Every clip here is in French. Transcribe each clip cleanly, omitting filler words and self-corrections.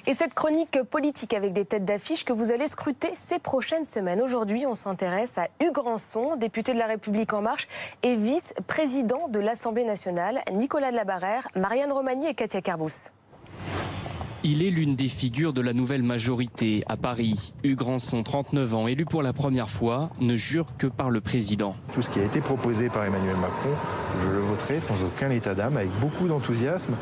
Et cette chronique politique avec des têtes d'affiche que vous allez scruter ces prochaines semaines. Aujourd'hui, on s'intéresse à Hugues Rançon, député de La République En Marche et vice-président de l'Assemblée nationale, Nicolas Delabarrère, Marianne Romagny et Katia Carbous. Il est l'une des figures de la nouvelle majorité à Paris. Hugues Rançon, 39 ans, élu pour la première fois, ne jure que par le président. Tout ce qui a été proposé par Emmanuel Macron, je le voterai sans aucun état d'âme, avec beaucoup d'enthousiasme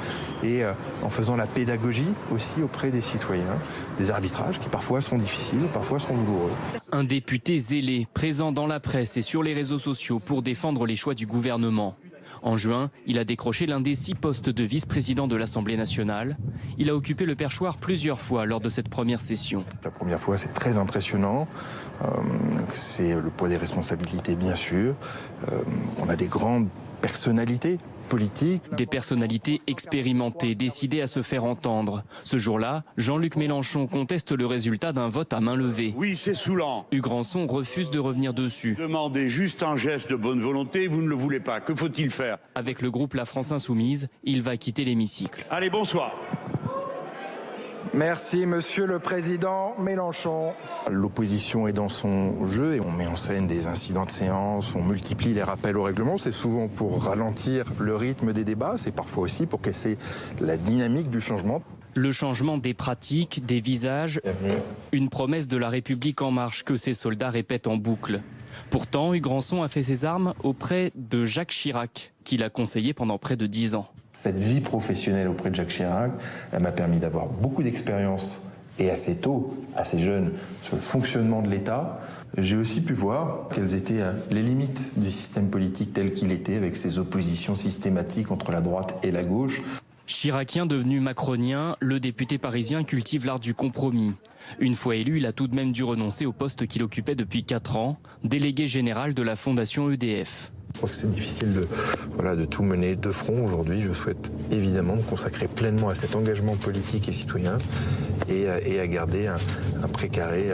et en faisant la pédagogie aussi auprès des citoyens, des arbitrages qui parfois sont difficiles, parfois sont douloureux. Un député zélé, présent dans la presse et sur les réseaux sociaux pour défendre les choix du gouvernement. En juin, il a décroché l'un des 6 postes de vice-président de l'Assemblée nationale. Il a occupé le perchoir plusieurs fois lors de cette première session. La première fois, c'est très impressionnant. C'est le poids des responsabilités, bien sûr. On a des grandes personnalités politiques. Des personnalités expérimentées, décidées à se faire entendre. Ce jour-là, Jean-Luc Mélenchon conteste le résultat d'un vote à main levée. Oui, c'est saoulant. Hugues Rançon refuse de revenir dessus. Demandez juste un geste de bonne volonté, vous ne le voulez pas. Que faut-il faire? Avec le groupe La France Insoumise, il va quitter l'hémicycle. Allez, bonsoir. Merci, Monsieur le Président Mélenchon. L'opposition est dans son jeu et on met en scène des incidents de séance, on multiplie les rappels au règlement. C'est souvent pour ralentir le rythme des débats, c'est parfois aussi pour casser la dynamique du changement. Le changement des pratiques, des visages, une promesse de La République En Marche que ses soldats répètent en boucle. Pourtant, Hugues Rançon a fait ses armes auprès de Jacques Chirac, qui l'a conseillé pendant près de 10 ans. Cette vie professionnelle auprès de Jacques Chirac, elle m'a permis d'avoir beaucoup d'expérience et assez tôt, assez jeune, sur le fonctionnement de l'État. J'ai aussi pu voir quelles étaient les limites du système politique tel qu'il était, avec ses oppositions systématiques entre la droite et la gauche. Chiracien devenu macronien, le député parisien cultive l'art du compromis. Une fois élu, il a tout de même dû renoncer au poste qu'il occupait depuis 4 ans, délégué général de la fondation EDF. Je pense que c'est difficile de tout mener de front aujourd'hui. Je souhaite évidemment me consacrer pleinement à cet engagement politique et citoyen et à garder un précaré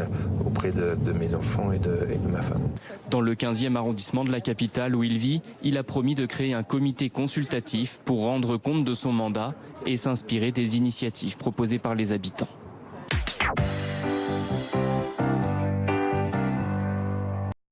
auprès de mes enfants et de ma femme. Dans le 15e arrondissement de la capitale où il vit, il a promis de créer un comité consultatif pour rendre compte de son mandat et s'inspirer des initiatives proposées par les habitants.